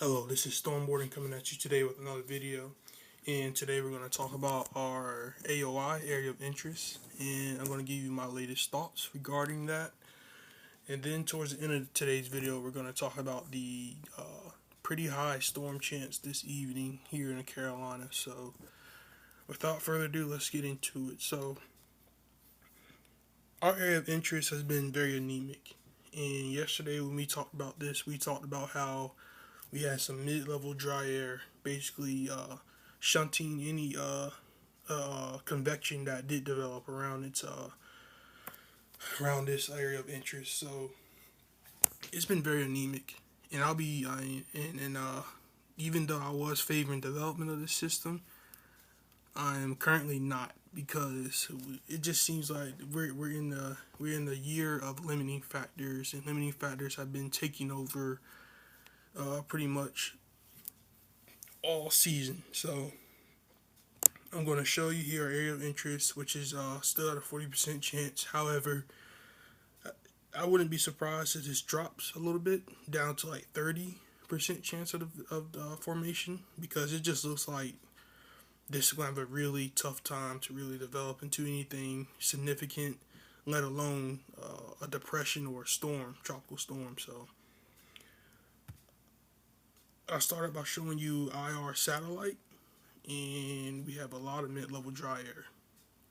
Hello, this is Storm Warden coming at you today with another video. And today we're going to talk about our AOI, area of interest, and I'm going to give you my latest thoughts regarding that. And then towards the end of today's video, we're going to talk about the pretty high storm chance this evening here in the Carolina. So without further ado, let's get into it. So our area of interest has been very anemic. And yesterday when we talked about this, we talked about how we had some mid-level dry air, basically shunting any convection that did develop around around this area of interest. So it's been very anemic, and even though I was favoring development of this system, I am currently not because it just seems like we're in the year of limiting factors, and limiting factors have been taking over pretty much all season. So I'm going to show you here our area of interest, which is still at a 40% chance. However, I wouldn't be surprised if this drops a little bit down to like 30% chance of the formation, because it just looks like this is going to have a really tough time to really develop into anything significant, let alone a depression or a storm, tropical storm. So I started by showing you IR satellite, and we have a lot of mid-level dry air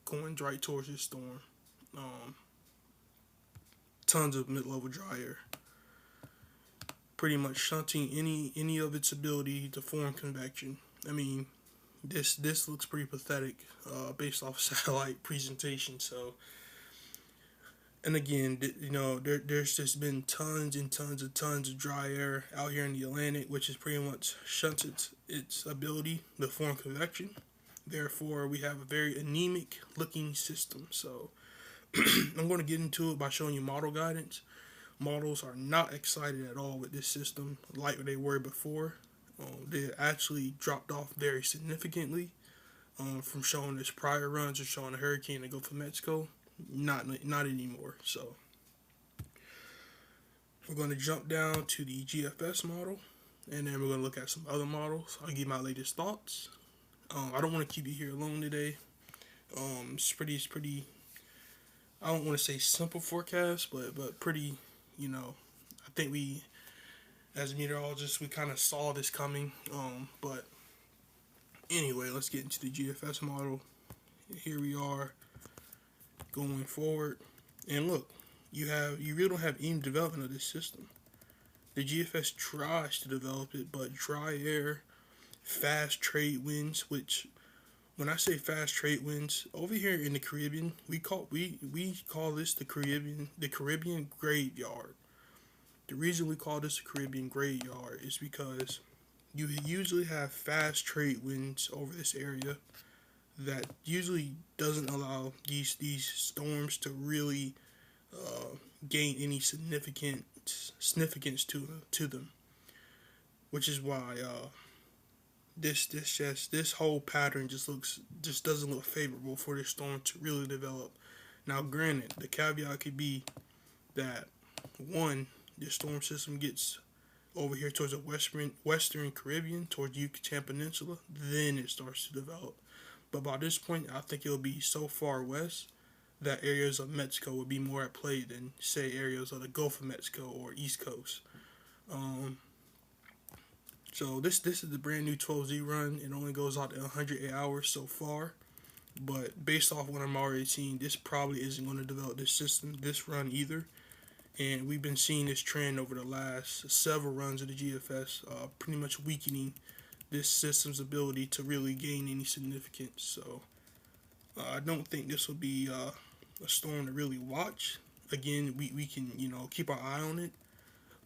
going right towards this storm. Tons of mid-level dry air, pretty much shunting any of its ability to form convection. I mean, this looks pretty pathetic based off satellite presentation. So, and again, there's just been tons and tons of dry air out here in the Atlantic, which has pretty much shunted its ability to form convection. Therefore, we have a very anemic looking system. So I'm going to get into it by showing you model guidance. Models are not excited at all with this system like they were before. They actually dropped off very significantly from showing this prior runs or showing a hurricane in the Gulf of Mexico. Not anymore. So we're going to jump down to the GFS model, and then we're going to look at some other models. I'll give my latest thoughts. I don't want to keep you here alone today. It's pretty. I don't want to say simple forecast, but pretty. I think we, as meteorologists, we kind of saw this coming. But anyway, let's get into the GFS model. Here we are going forward, and look, you really don't have any development of this system. The GFS tries to develop it, but dry air, fast trade winds, which when I say fast trade winds, over here in the Caribbean, we call this the Caribbean graveyard. The reason we call this the Caribbean graveyard is because you usually have fast trade winds over this area that usually doesn't allow these storms to really gain any significance to them, which is why this whole pattern just doesn't look favorable for this storm to really develop. Now, granted, the caveat could be that one, the storm system gets over here towards the western Caribbean, towards the Yucatan Peninsula, then it starts to develop. But by this point, I think it'll be so far west that areas of Mexico would be more at play than, say, areas of the Gulf of Mexico or East Coast. So this is the brand new 12Z run. It only goes out to 108 hours so far. But based off what I'm already seeing, this probably isn't going to develop this run either. And we've been seeing this trend over the last several runs of the GFS, pretty much weakening this system's ability to really gain any significance. So I don't think this will be a storm to really watch. Again, we can keep our eye on it,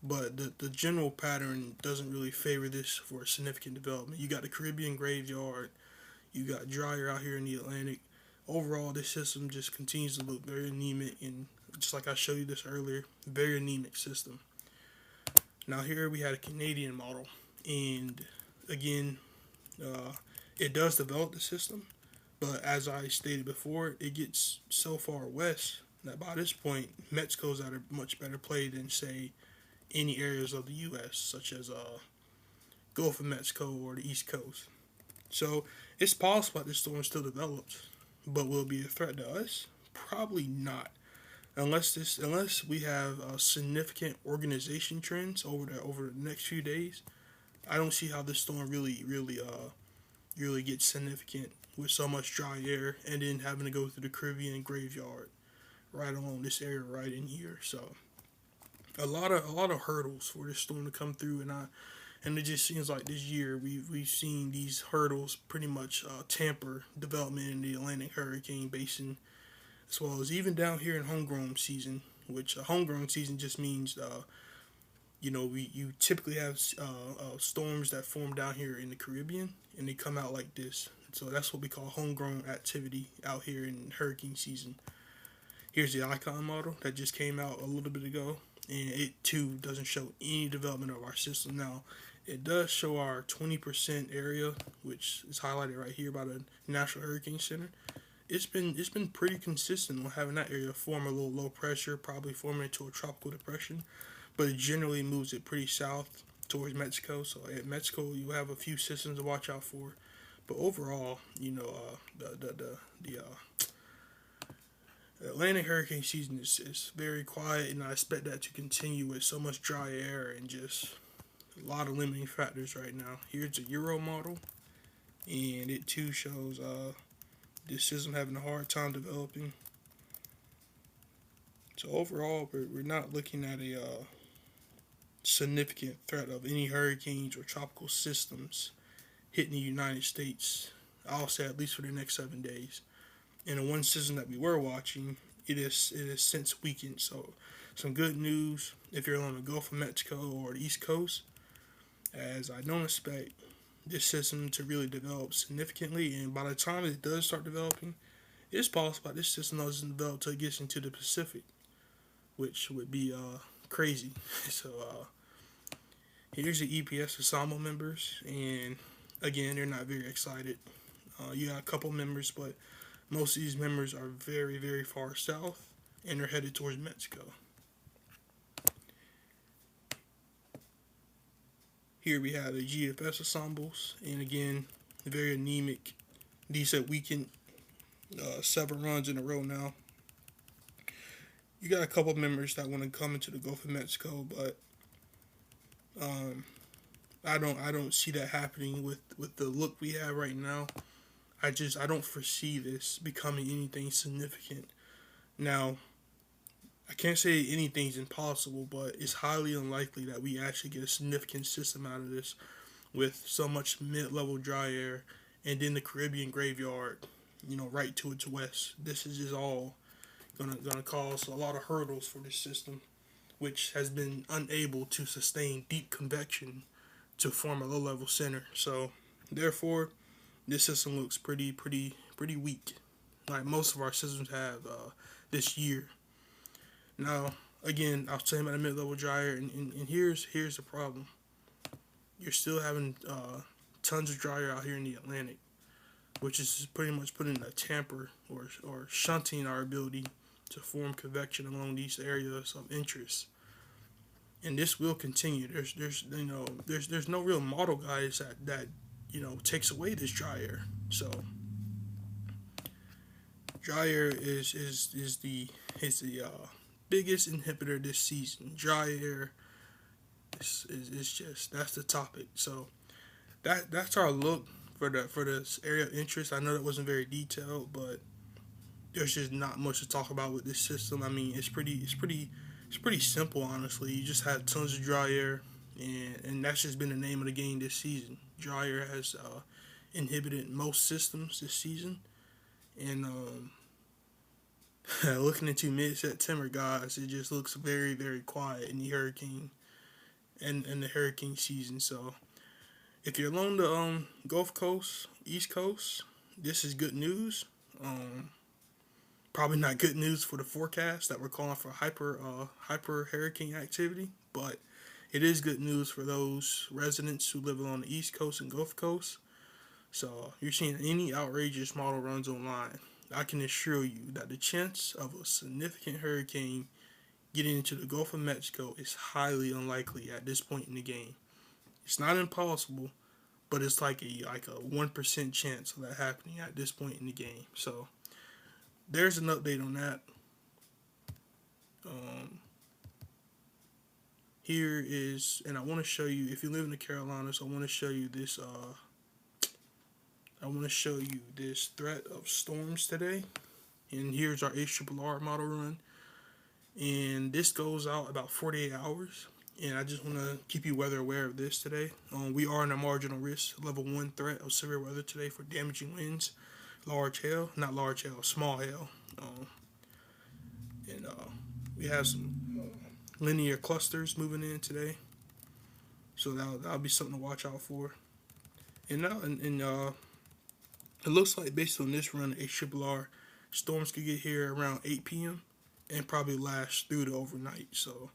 but the general pattern doesn't really favor this for significant development. You got the Caribbean graveyard, you got drier out here in the Atlantic. Overall, this system just continues to look very anemic, and just like I showed you this earlier, very anemic system. Now here we had a Canadian model, and again, it does develop the system, but as I stated before, it gets so far west that by this point, Mexico's at a much better play than, say, any areas of the U.S., such as Gulf of Mexico or the East Coast. So it's possible that this storm still develops, but will it be a threat to us? Probably not, unless we have significant organization trends over the next few days. I don't see how this storm really gets significant with so much dry air and then having to go through the Caribbean graveyard right along this area right in here. So a lot of hurdles for this storm to come through, and it just seems like this year we've seen these hurdles pretty much tamper development in the Atlantic hurricane basin, as well as even down here in homegrown season. Which homegrown season just means you typically have storms that form down here in the Caribbean, and they come out like this. So that's what we call homegrown activity out here in hurricane season. Here's the icon model that just came out a little bit ago, and it too doesn't show any development of our system. Now, it does show our 20% area, which is highlighted right here by the National Hurricane Center. It's been pretty consistent on having that area form a little low pressure, probably forming into a tropical depression, but it generally moves it pretty south towards Mexico. So at Mexico, you have a few systems to watch out for, but overall, the Atlantic hurricane season is very quiet, and I expect that to continue with so much dry air and just a lot of limiting factors right now. Here's a Euro model, and it too shows this system having a hard time developing. So overall, we're not looking at a significant threat of any hurricanes or tropical systems hitting the United States. I'll say at least for the next 7 days. And the one system that we were watching, it is since weakened. So some good news if you're along the Gulf of Mexico or the East Coast, as I don't expect this system to really develop significantly. And by the time it does start developing, it's possible that this system doesn't develop until it gets into the Pacific, which would be crazy. So here's the EPS ensemble members, and again, they're not very excited. You got a couple members, but most of these members are very, very far south, and they're headed towards Mexico. Here we have the GFS ensembles, and again, very anemic. These have weakened 7 runs in a row now. You got a couple members that want to come into the Gulf of Mexico, but I don't see that happening with the look we have right now. I don't foresee this becoming anything significant. Now, I can't say anything's impossible, but it's highly unlikely that we actually get a significant system out of this with so much mid-level dry air and then the Caribbean graveyard, right to its west. This is just all gonna cause a lot of hurdles for this system, which has been unable to sustain deep convection to form a low-level center. So, therefore, this system looks pretty weak, like most of our systems have this year. Now, again, I was saying about the mid-level dryer, and here's the problem. You're still having tons of dryer out here in the Atlantic, which is pretty much putting a tamper or shunting our ability to form convection along these areas of interest. And this will continue. There's no real model guides that takes away this dry air. So dry air is the biggest inhibitor this season. Dry air is just, that's the topic. So that's our look for this area of interest. I know that wasn't very detailed, but there's just not much to talk about with this system. I mean, it's pretty simple, honestly. You just have tons of dry air, and that's just been the name of the game this season. Dry air has inhibited most systems this season, and looking into mid-September, guys, it just looks very, very quiet in the hurricane and the hurricane season. So if you're along the Gulf Coast, East Coast, this is good news. Probably not good news for the forecast that we're calling for hyper hurricane activity, but it is good news for those residents who live along the East Coast and Gulf Coast. So you're seeing any outrageous model runs online, I can assure you that the chance of a significant hurricane getting into the Gulf of Mexico is highly unlikely at this point in the game. It's not impossible, but it's like a 1% chance of that happening at this point in the game. So there's an update on that. Um, Here is, and I want to show you, if you live in the Carolinas, I want to show you this. I want to show you this threat of storms today. And here's our HRRR model run. And this goes out about 48 hours. And I just want to keep you weather aware of this today. We are in a marginal risk, level 1 threat of severe weather today for damaging winds, large hail, not large hail, small hail. And we have some linear clusters moving in today. So that'll be something to watch out for. And now, it looks like based on this run, HRRR storms could get here around 8 p.m. and probably last through the overnight. So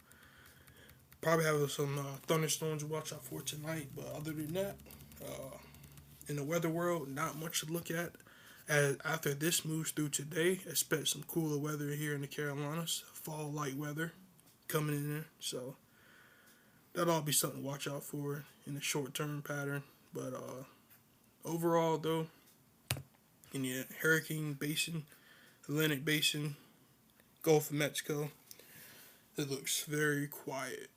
probably have some thunderstorms to watch out for tonight. But other than that, in the weather world, not much to look at. As after this moves through today, expect some cooler weather here in the Carolinas. Fall light weather coming in there. So that'll all be something to watch out for in the short term pattern. But overall, though, in the Hurricane Basin, Atlantic Basin, Gulf of Mexico, it looks very quiet.